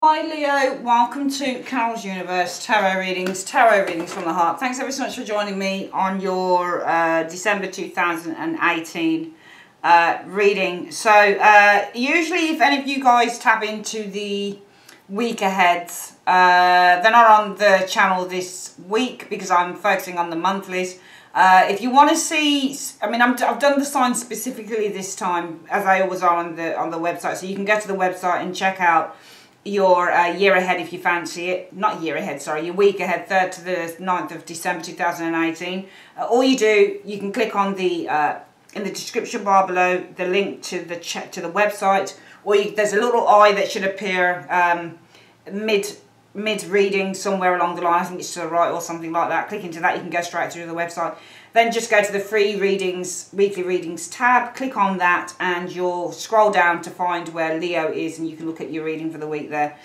Hi Leo, welcome to Carol's Universe Tarot Readings from the Heart. Thanks ever so much for joining me on your December 2018 reading. So usually if any of you guys tap into the week aheads, they're not on the channel this week because I'm focusing on the monthlies. If you want to see, I mean, I've done the signs specifically this time, as I always are on the website, so you can go to the website and check out your year ahead if you fancy it. Not year ahead, sorry, your week ahead, 3rd to the 9th of December 2018. All you do, you can click on the in the description bar below the link to the website, or there's a little eye that should appear mid reading somewhere along the line. I think it's to the right or something like that. Click into that, you can go straight through the website. Then just go to the free readings, weekly readings tab, click on that, and you'll scroll down to find where Leo is, and you can look at your reading for the week there.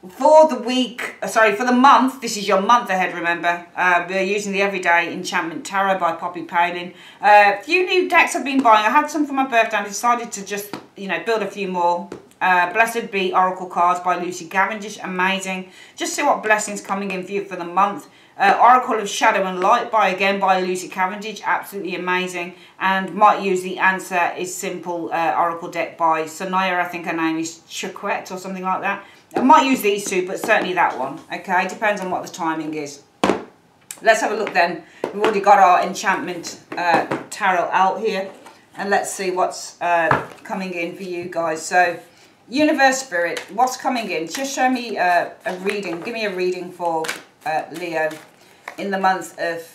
For the week, for the month, this is your month ahead, remember. We're using the Everyday Enchantment Tarot by Poppy Palin. A few new decks I've been buying. I had some for my birthday and I decided to just, build a few more. Blessed Be Oracle Cards by Lucy Cavendish, amazing. Just see what blessings coming in for you for the month. Oracle of Shadow and Light by Lucy Cavendish, absolutely amazing. And might use the Answer is Simple Oracle deck by Sonia, I think her name is Chiquette or something like that. I might use these two, but certainly that one, okay? Depends on what the timing is. Let's have a look then. We've already got our enchantment tarot out here. And let's see what's coming in for you guys. So, Universe Spirit, what's coming in? Just show me a reading. Give me a reading for Leo in the month of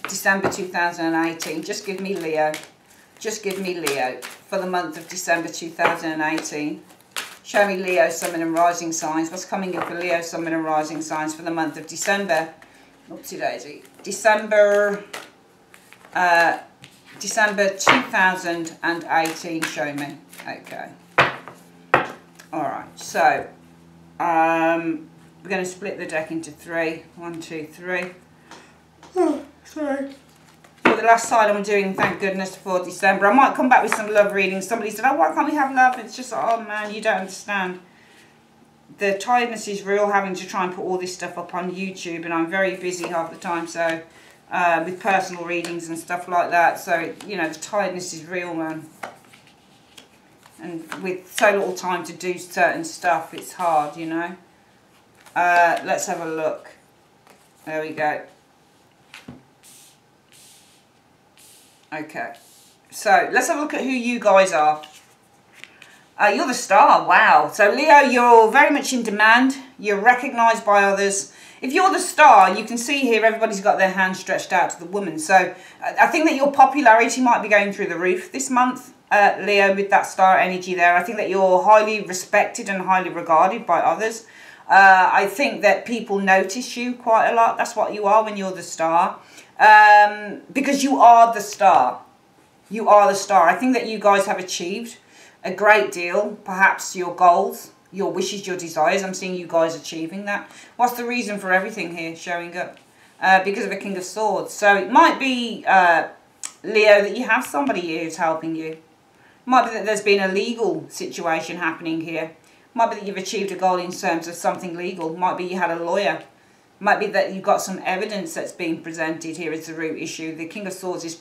December 2018. Just give me Leo. Just give me Leo for the month of December 2018. Show me Leo, Sun and Rising signs. What's coming in for Leo, Sun and Rising signs for the month of December? Oopsie daisy. December 2018, show me. Okay. Alright, so we're going to split the deck into three. 1, 2, 3. Oh, sorry. For the last side I'm doing, thank goodness, for December. I might come back with some love readings. Somebody said, oh, why can't we have love? It's just, oh man, you don't understand. The tiredness is real, having to try and put all this stuff up on YouTube, and I'm very busy half the time, so with personal readings and stuff like that. So, the tiredness is real, man. And with so little time to do certain stuff, it's hard, Let's have a look. There we go. Okay. So, let's have a look at who you guys are. You're the star. Wow. So, Leo, you're very much in demand. You're recognised by others. If you're the star, you can see here everybody's got their hand stretched out to the woman. So, I think that your popularity might be going through the roof this month, Leo, with that star energy there. I think that you're highly respected and highly regarded by others. I think that people notice you quite a lot. That's what you are when you're the star. Because you are the star. You are the star. I think that you guys have achieved a great deal. Perhaps your goals, your wishes, your desires. I'm seeing you guys achieving that. What's the reason for everything here showing up? Because of a King of Swords. So it might be, Leo, that you have somebody here who's helping you. Might be that there's been a legal situation happening here. Might be that you've achieved a goal in terms of something legal. Might be you had a lawyer. Might be that you've got some evidence that's being presented here as the root issue. The King of Swords is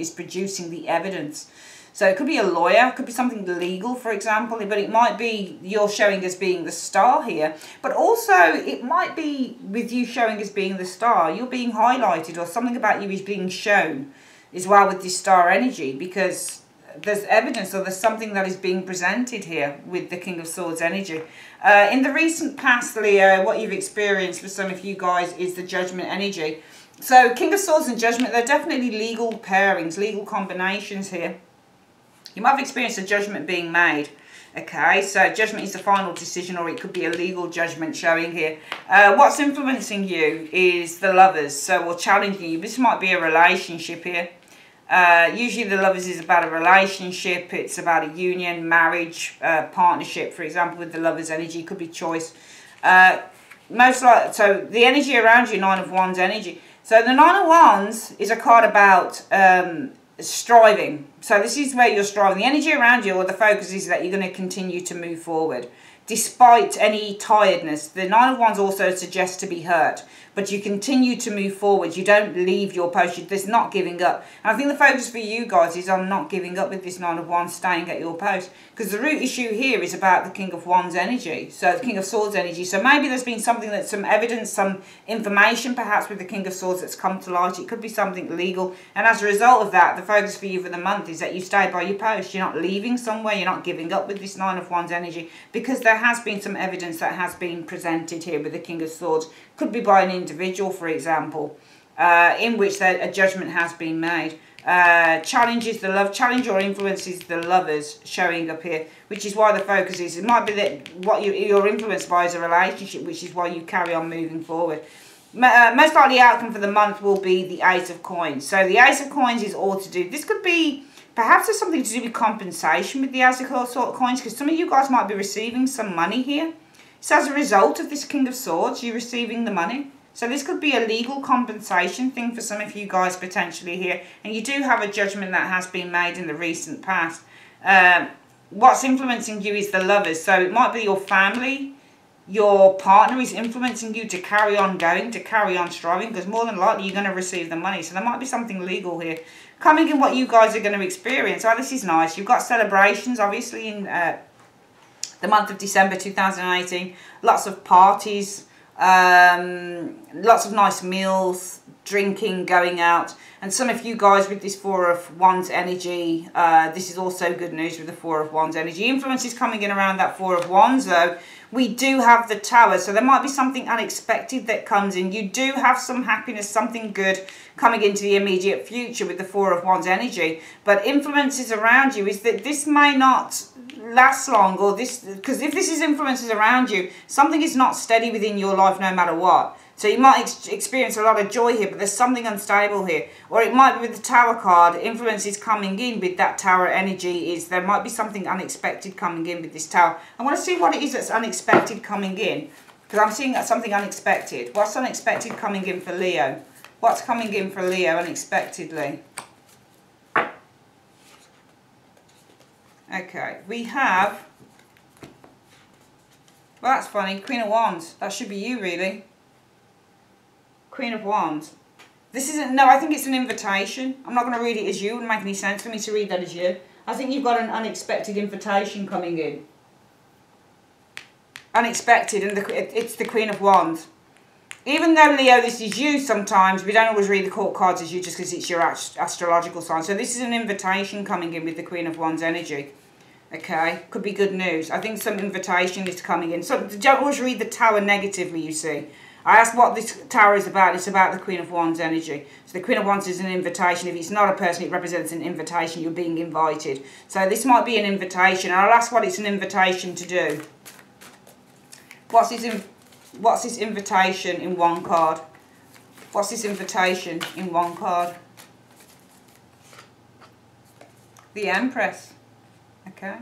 producing the evidence. So it could be a lawyer, it could be something legal, for example, but it might be you're showing as being the star here. But also, it might be with you showing as being the star, you're being highlighted, or something about you is being shown as well with this star energy, because there's evidence, or there's something that is being presented here with the King of Swords energy. In the recent past, Leo, what you've experienced for some of you guys is the Judgment energy. So King of Swords and Judgment, they're definitely legal pairings, legal combinations here. You might have experienced a judgment being made. Okay, so judgment is the final decision, or it could be a legal judgment showing here. What's influencing you is the Lovers, or challenging you. This might be a relationship here. Usually the Lovers is about a relationship, it's about a union, marriage, partnership, for example, with the Lovers energy, could be choice. Most likely, so the energy around you, 9 of Wands energy. So the 9 of Wands is a card about striving. So this is where you're striving. The energy around you, or the focus, is that you're going to continue to move forward. despite any tiredness. The Nine of Wands also suggests to be hurt, but you continue to move forward. You don't leave your post. There's not giving up. And I think the focus for you guys is on not giving up with this Nine of Wands, staying at your post. Because the root issue here is about the King of Wands energy. So the King of Swords energy. So maybe there's been something that's some evidence, some information perhaps with the King of Swords that's come to light. It could be something legal. And as a result of that, the focus for you for the month is that you stay by your post. You're not leaving somewhere. You're not giving up with this Nine of Wands energy. Because there has been some evidence that has been presented here with the King of Swords. Could be by an individual, for example, in which a judgment has been made. Challenges the love, challenge or influences the lovers showing up here, which is why the focus is. It might be that what you're influenced by is a relationship, which is why you carry on moving forward. Most likely outcome for the month will be the Ace of Coins. So the Ace of Coins is all to do. This could be, perhaps there's something to do with compensation with the Ace of Coins, because some of you guys might be receiving some money here. So as a result of this King of Swords, you're receiving the money. So this could be a legal compensation thing for some of you guys potentially here. And you do have a judgment that has been made in the recent past. What's influencing you is the lovers. So it might be your family, your partner is influencing you to carry on going, to carry on striving. Because more than likely you're going to receive the money. So there might be something legal here coming in what you guys are going to experience. Oh, this is nice. You've got celebrations obviously in the month of December 2018, lots of parties, lots of nice meals, drinking, going out. And some of you guys with this Four of Wands energy, this is also good news with the Four of Wands energy. Influence is coming in around that Four of Wands though. We do have the Tower, so there might be something unexpected that comes in. You do have some happiness, something good coming into the immediate future with the Four of Wands energy. But influences around you is that this may not last long, or this, because if this is influences around you, something is not steady within your life no matter what. So you might experience a lot of joy here, but there's something unstable here. Or it might be with the Tower card, influences coming in with that Tower energy is there might be something unexpected coming in with this Tower. I want to see what it is that's unexpected coming in, because I'm seeing that something unexpected. What's unexpected coming in for Leo? What's coming in for Leo unexpectedly? Okay, we have, well that's funny, Queen of Wands. That should be you really. Queen of Wands. This isn't, no, I think it's an invitation. I'm not going to read it as you. It wouldn't make any sense for me to read that as you. I think you've got an unexpected invitation coming in. Unexpected, and it's the Queen of Wands. Even though, Leo, this is you sometimes, we don't always read the court cards as you just because it's your astrological sign. So this is an invitation coming in with the Queen of Wands energy. Okay, could be good news. I think some invitation is coming in. So don't always read the Tower negatively, you see. I asked what this Tower is about. It's about the Queen of Wands energy. So the Queen of Wands is an invitation. If it's not a person, it represents an invitation. You're being invited. So this might be an invitation. And I'll ask what it's an invitation to do. What's this invitation in one card? What's this invitation in one card? The Empress. Okay.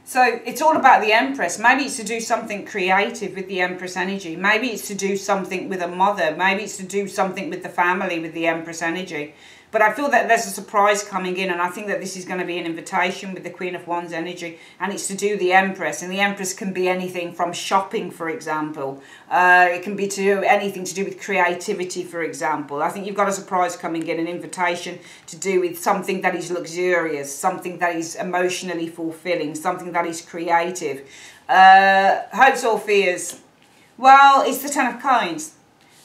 So it's all about the Empress. Maybe it's to do something creative with the Empress energy. Maybe it's to do something with a mother. Maybe it's to do something with the family with the Empress energy. But I feel that there's a surprise coming in, and I think that this is going to be an invitation with the Queen of Wands energy, and it's to do the Empress. And the Empress can be anything from shopping, for example. It can be to anything to do with creativity, for example. I think you've got a surprise coming in, an invitation to do with something that is luxurious, something that is emotionally fulfilling, something that is creative. Hopes or fears? Well, it's the Ten of Coins.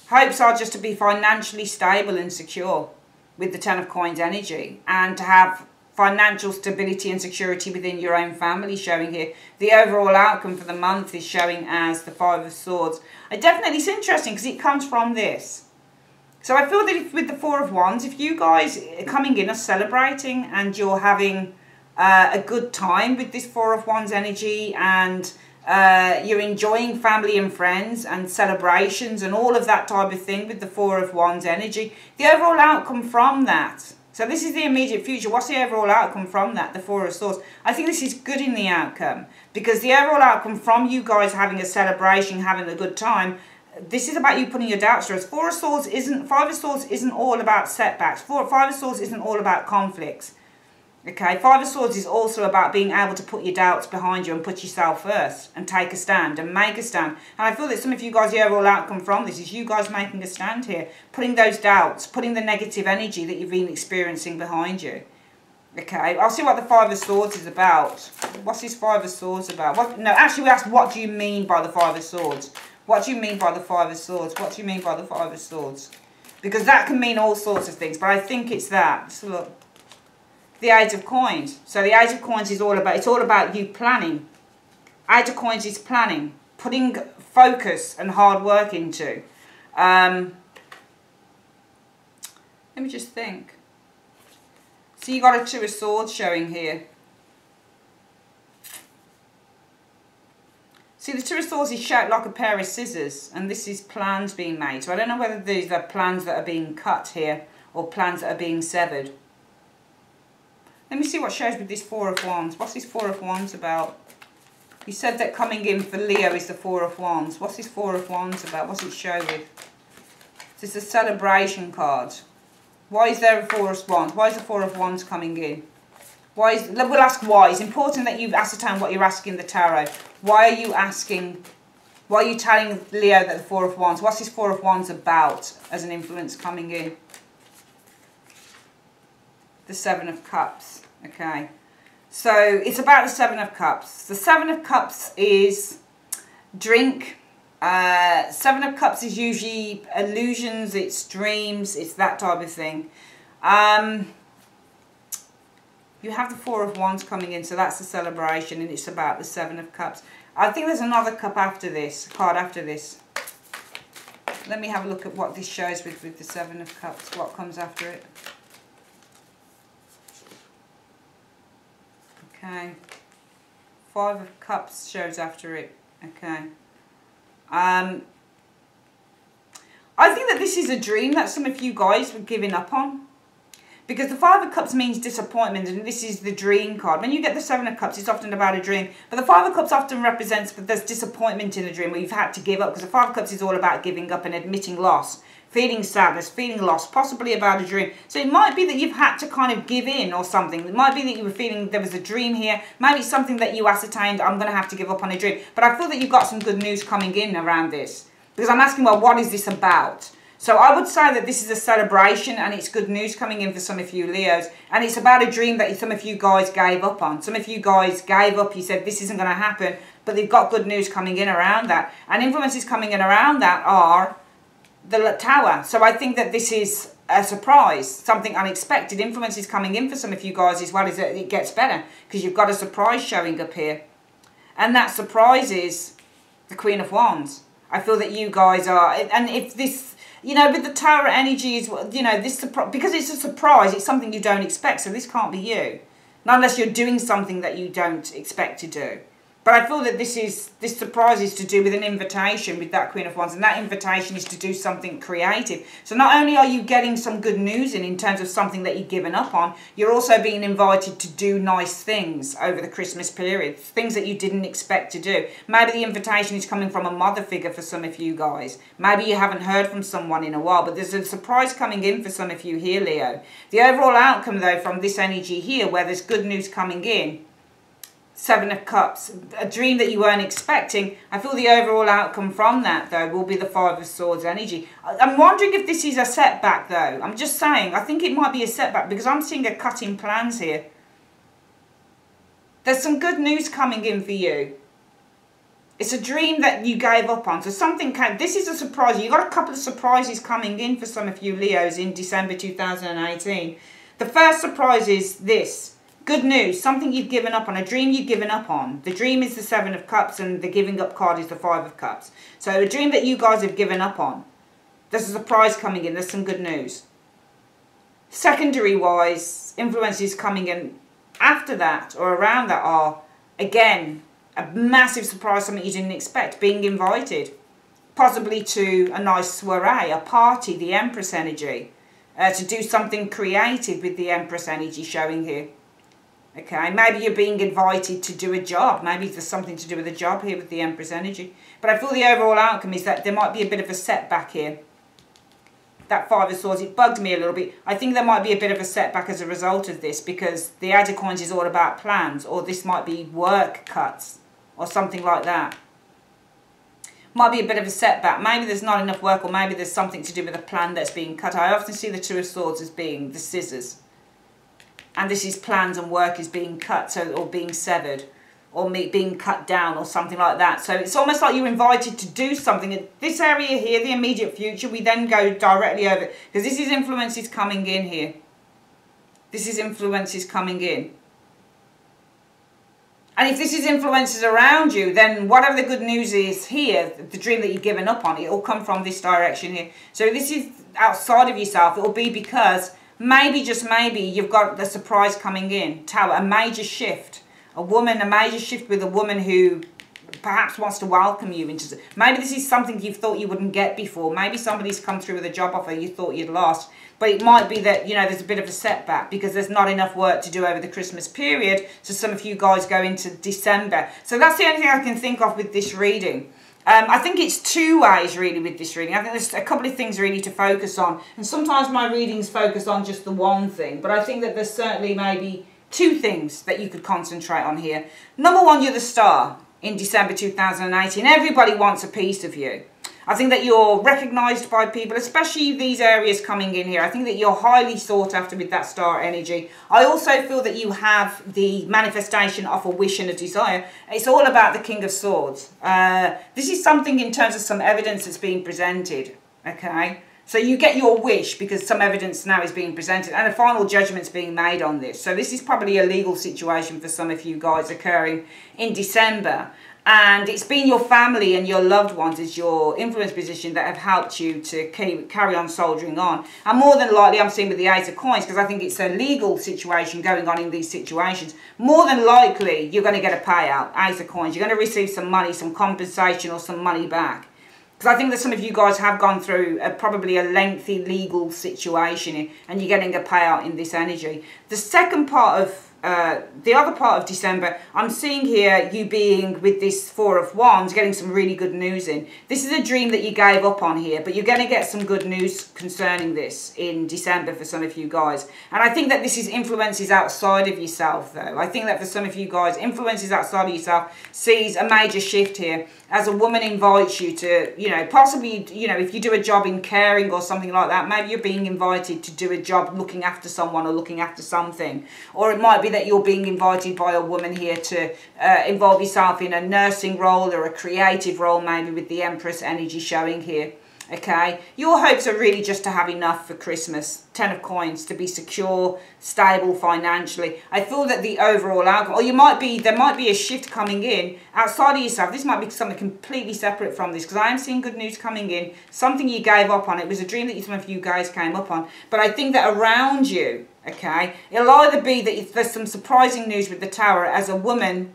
Hopes are just to be financially stable and secure with the Ten of Coins energy, and to have financial stability and security within your own family showing here. The overall outcome for the month is showing as the Five of Swords. It's interesting because it comes from this. So I feel that if, with the Four of Wands, if you guys coming in are celebrating and you're having a good time with this Four of Wands energy, and you're enjoying family and friends and celebrations and all of that type of thing with the Four of Wands energy, the overall outcome from that. So this is the immediate future. What's the overall outcome from that? The Four of Swords. I think this is good in the outcome, because the overall outcome from you guys having a celebration, having a good time, this is about you putting your doubts to rest. Five of Swords isn't all about setbacks. Five of Swords isn't all about conflicts. Okay, Five of Swords is also about being able to put your doubts behind you and put yourself first and take a stand and make a stand. And I feel that some of you guys, the overall outcome from this is you guys making a stand here, putting those doubts, putting the negative energy that you've been experiencing behind you. Okay, I'll see what the Five of Swords is about. What's this Five of Swords about? No, actually we asked, what do you mean by the Five of Swords? What do you mean by the Five of Swords? What do you mean by the Five of Swords? Because that can mean all sorts of things, but I think it's that. Let's look. The Age of Coins. So the Age of Coins is all about, it's all about you planning. Age of Coins is planning, putting focus and hard work into. Let me just think. So you got a Two of Swords showing here. See, the Two of Swords is shaped like a pair of scissors, and this is plans being made. So I don't know whether these are plans that are being cut here or plans that are being severed. Let me see what shows with this Four of Wands. What's this Four of Wands about? You said that coming in for Leo is the Four of Wands. What's this Four of Wands about? What's it show with? This is a celebration card. Why is there a Four of Wands? Why is the Four of Wands coming in? Why is, we'll ask why. It's important that you ascertain what you're asking the tarot. Why are you asking, why are you telling Leo that the Four of Wands? What's this Four of Wands about as an influence coming in? The Seven of Cups. Okay. So it's about the Seven of Cups. The Seven of Cups is drink. Seven of Cups is usually illusions, it's dreams, it's that type of thing. You have the Four of Wands coming in, so that's the celebration, and it's about the Seven of Cups. I think there's another cup after this, card after this. Let me have a look at what this shows with the Seven of Cups, what comes after it. Okay. Five of Cups shows after it. Okay. I think that this is a dream that some of you guys were giving up on. Because the Five of Cups means disappointment, and this is the dream card. When you get the Seven of Cups, it's often about a dream. But the Five of Cups often represents that there's disappointment in a dream where you've had to give up. Because the Five of Cups is all about giving up and admitting loss. Feeling sadness, feeling loss, possibly about a dream. So it might be that you've had to kind of give in or something. It might be that you were feeling there was a dream here. Maybe it's something that you ascertained, I'm going to have to give up on a dream. But I feel that you've got some good news coming in around this. Because I'm asking, well, what is this about? So I would say that this is a celebration and it's good news coming in for some of you Leos. And it's about a dream that some of you guys gave up on. Some of you guys gave up, you said this isn't going to happen. But they've got good news coming in around that. And influences coming in around that are the Tower. So I think that this is a surprise, something unexpected. Influence is coming in for some of you guys as well, is that it gets better because you've got a surprise showing up here. And that surprise is the Queen of Wands. I feel that you guys are, and if this, you know, with the Tower energy is, you know, this because it's a surprise, it's something you don't expect, so this can't be you. Not unless you're doing something that you don't expect to do. But I feel that this surprise is to do with an invitation with that Queen of Wands. And that invitation is to do something creative. So not only are you getting some good news in terms of something that you've given up on, you're also being invited to do nice things over the Christmas period. Things that you didn't expect to do. Maybe the invitation is coming from a mother figure for some of you guys. Maybe you haven't heard from someone in a while. But there's a surprise coming in for some of you here, Leo. The overall outcome, though, from this energy here, where there's good news coming in, Seven of Cups, a dream that you weren't expecting. I feel the overall outcome from that, though, will be the Five of Swords energy. I'm wondering if this is a setback, though. I'm just saying, I think it might be a setback because I'm seeing a cut in plans here. There's some good news coming in for you. It's a dream that you gave up on. So something came. This is a surprise. You've got a couple of surprises coming in for some of you Leos in December 2018. The first surprise is this. Good news, something you've given up on, a dream you've given up on. The dream is the Seven of Cups and the giving up card is the Five of Cups. So a dream that you guys have given up on. There's a surprise coming in, there's some good news. Secondary wise, influences coming in after that or around that are, again, a massive surprise, something you didn't expect, being invited. Possibly to a nice soiree, a party, the Empress energy. To do something creative with the Empress energy showing here. Okay, maybe you're being invited to do a job. Maybe there's something to do with a job here with the Empress energy. But I feel the overall outcome is that there might be a bit of a setback here. that Five of Swords, it bugged me a little bit. I think there might be a bit of a setback as a result of this, because the Eight of Coins is all about plans, or this might be work cuts or something like that. Might be a bit of a setback. Maybe there's not enough work, or maybe there's something to do with a plan that's being cut. I often see the Two of Swords as being the scissors. And this is plans and work is being cut, so, or being severed, or being cut down, or something like that. So it's almost like you're invited to do something. In this area here, the immediate future, we then go directly over, because this is influences coming in here. This is influences coming in. And if this is influences around you, then whatever the good news is here, the dream that you've given up on, it will come from this direction here. So this is outside of yourself. It will be because maybe, just maybe, you've got the surprise coming in. Tower, a major shift. A major shift with a woman who perhaps wants to welcome you into. Maybe this is something you thought you wouldn't get before. Maybe somebody's come through with a job offer you thought you'd lost. But it might be that, you know, there's a bit of a setback because there's not enough work to do over the Christmas period. So some of you guys go into December. So that's the only thing I can think of with this reading. I think it's two ways really with this reading. I think there's a couple of things really to focus on. And sometimes my readings focus on just the one thing. But I think that there's certainly maybe two things that you could concentrate on here. Number one, you're the star in December 2018. Everybody wants a piece of you. I think that you're recognised by people, especially these areas coming in here. I think that you're highly sought after with that star energy. I also feel that you have the manifestation of a wish and a desire. It's all about the King of Swords. This is something in terms of some evidence that's being presented, okay? So you get your wish because some evidence now is being presented and a final judgment's being made on this. So this is probably a legal situation for some of you guys occurring in December. And it's been your family and your loved ones as your influence position that have helped you to carry on soldiering on. And more than likely, I'm seeing with the Ace of Coins, because I think it's a legal situation going on in these situations. More than likely, you're going to get a payout, Ace of Coins. You're going to receive some money, some compensation or some money back. Because I think that some of you guys have gone through probably a lengthy legal situation and you're getting a payout in this energy. The second part of the other part of December, I'm seeing here you being with this Four of Wands, getting some really good news in. This is a dream that you gave up on here, but you're going to get some good news concerning this in December for some of you guys. And I think that this is influences outside of yourself, though. I think that for some of you guys, influences outside of yourself sees a major shift here as a woman invites you to, you know, possibly, you know, if you do a job in caring or something like that, maybe you're being invited to do a job looking after someone or looking after something. Or it might be that you're being invited by a woman here to involve yourself in a nursing role or a creative role, maybe with the Empress energy showing here. Okay, your hopes are really just to have enough for Christmas. Ten of Coins, to be secure, stable financially. I feel that the overall outcome, or there might be a shift coming in outside of yourself. This might be something completely separate from this, because I am seeing good news coming in. Something you gave up on. It was a dream that some of you guys came up on. But I think that around you, okay, it'll either be that there's some surprising news with the Tower as a woman.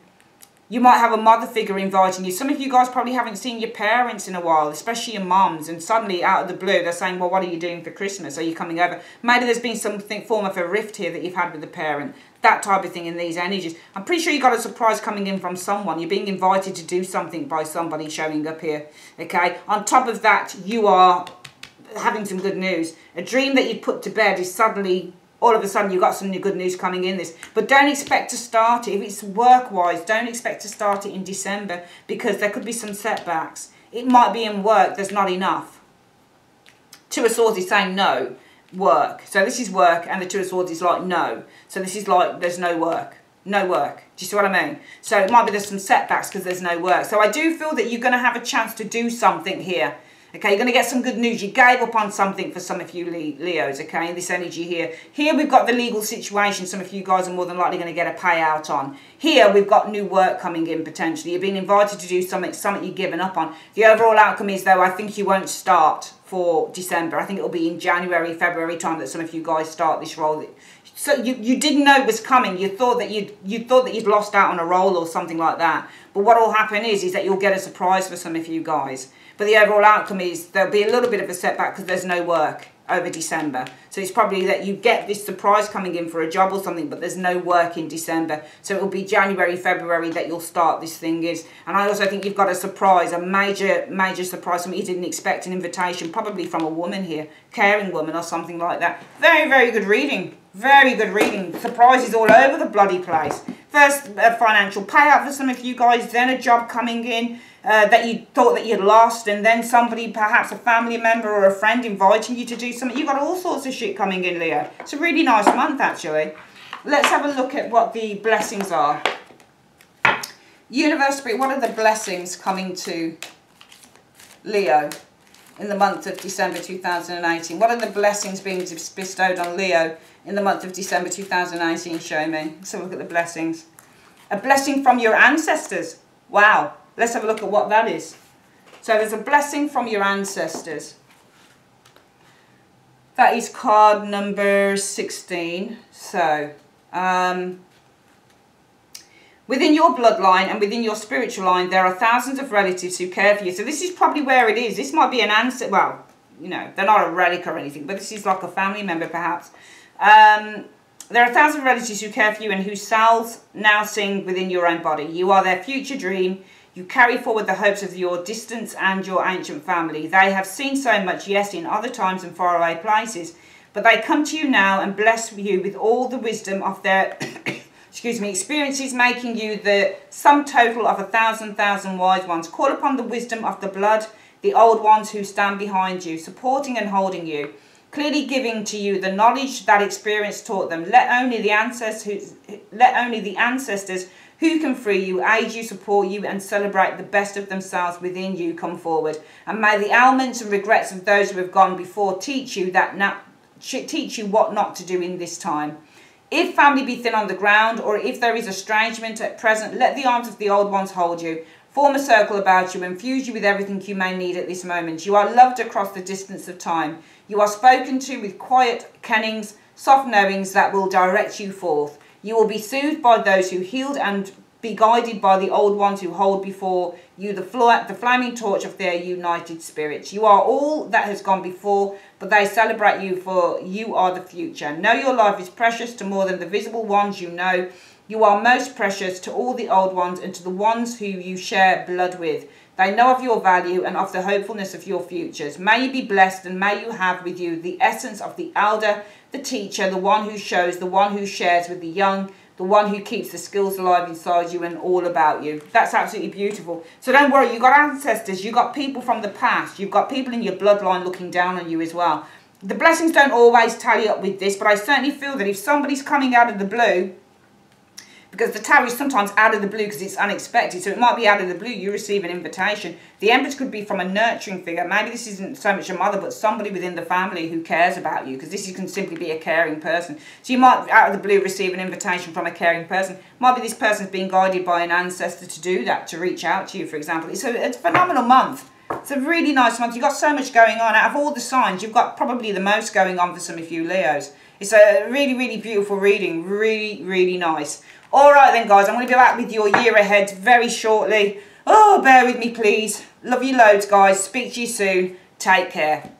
You might have a mother figure inviting you. Some of you guys probably haven't seen your parents in a while, especially your mums. And suddenly, out of the blue, they're saying, well, what are you doing for Christmas? Are you coming over? Maybe there's been some form of a rift here that you've had with the parent. That type of thing in these energies. I'm pretty sure you got a surprise coming in from someone. You're being invited to do something by somebody showing up here. Okay? On top of that, you are having some good news. A dream that you'd put to bed is suddenly... all of a sudden, you've got some good news coming in this. But don't expect to start it. If it's work-wise, don't expect to start it in December because there could be some setbacks. It might be in work, there's not enough. Two of Swords is saying no, work. So this is work, and the Two of Swords is like no. So this is like there's no work. No work. Do you see what I mean? So it might be there's some setbacks because there's no work. So I do feel that you're going to have a chance to do something here. Okay, you're going to get some good news. You gave up on something for some of you Leos, okay, in this energy here. Here we've got the legal situation some of you guys are more than likely going to get a payout on. Here we've got new work coming in potentially. You're being invited to do something you've given up on. The overall outcome is, though, I think you won't start for December. I think it'll be in January, February time that some of you guys start this role. So you didn't know it was coming. You thought that you'd lost out on a role or something like that. But what will happen is that you'll get a surprise for some of you guys. But the overall outcome is there'll be a little bit of a setback because there's no work. over December. So it's probably that you get this surprise coming in for a job or something, but there's no work in December. So it will be January, February that you'll start this thing is. And I also think you've got a surprise, a major surprise, something you didn't expect, an invitation, probably from a woman here, caring woman or something like that. Very, very good reading. Very good reading. Surprises all over the bloody place. First, a financial payout for some of you guys, then a job coming in that you thought that you'd lost, and then somebody, perhaps a family member or a friend, inviting you to do something. You've got all sorts of shit coming in, Leo. It's a really nice month, actually. Let's have a look at what the blessings are. Universe Spirit, what are the blessings coming to Leo in the month of December 2018? What are the blessings being bestowed on Leo in the month of December 2018? Show me. Let's have a look at the blessings. A blessing from your ancestors. Wow. Let's have a look at what that is. So there's a blessing from your ancestors. That is card number 16. So, within your bloodline and within your spiritual line, there are thousands of relatives who care for you. So this is probably where it is. This might be an ancestor. Well, you know, they're not a relic or anything, but this is like a family member perhaps. There are thousands of relatives who care for you and whose cells now sing within your own body. You are their future dream. You carry forward the hopes of your distant and your ancient family. They have seen so much, yes, in other times and faraway places, but they come to you now and bless you with all the wisdom of their experiences, making you the sum total of 1,000 wise ones. Call upon the wisdom of the blood, the old ones who stand behind you, supporting and holding you, clearly giving to you the knowledge that experience taught them. Let only the ancestors who can free you, aid you, support you, and celebrate the best of themselves within you come forward. And may the ailments and regrets of those who have gone before teach you what not to do in this time. If family be thin on the ground, or if there is estrangement at present, let the arms of the old ones hold you. Form a circle about you, infuse you with everything you may need at this moment. You are loved across the distance of time. You are spoken to with quiet kennings, soft knowings that will direct you forth. You will be soothed by those who healed and be guided by the old ones who hold before you the flaming torch of their united spirits. You are all that has gone before, but they celebrate you, for you are the future. Know your life is precious to more than the visible ones you know. You are most precious to all the old ones and to the ones who you share blood with. They know of your value and of the hopefulness of your futures. May you be blessed, and may you have with you the essence of the elder, the teacher, the one who shows, the one who shares with the young, the one who keeps the skills alive inside you and all about you. That's absolutely beautiful. So don't worry, you've got ancestors, you've got people from the past, you've got people in your bloodline looking down on you as well. The blessings don't always tally up with this, but I certainly feel that if somebody's coming out of the blue, because the tarot is sometimes out of the blue because it's unexpected, so it might be out of the blue, you receive an invitation. The Empress could be from a nurturing figure. Maybe this isn't so much a mother, but somebody within the family who cares about you, because this can simply be a caring person. So you might, out of the blue, receive an invitation from a caring person. Might be this person's being guided by an ancestor to do that, to reach out to you, for example. It's a phenomenal month. It's a really nice month. You've got so much going on. Out of all the signs, you've got probably the most going on for some of you Leos. It's a really, really beautiful reading. Really, really nice. All right then, guys, I'm going to go out with your year ahead very shortly. Oh, bear with me, please. Love you loads, guys. Speak to you soon. Take care.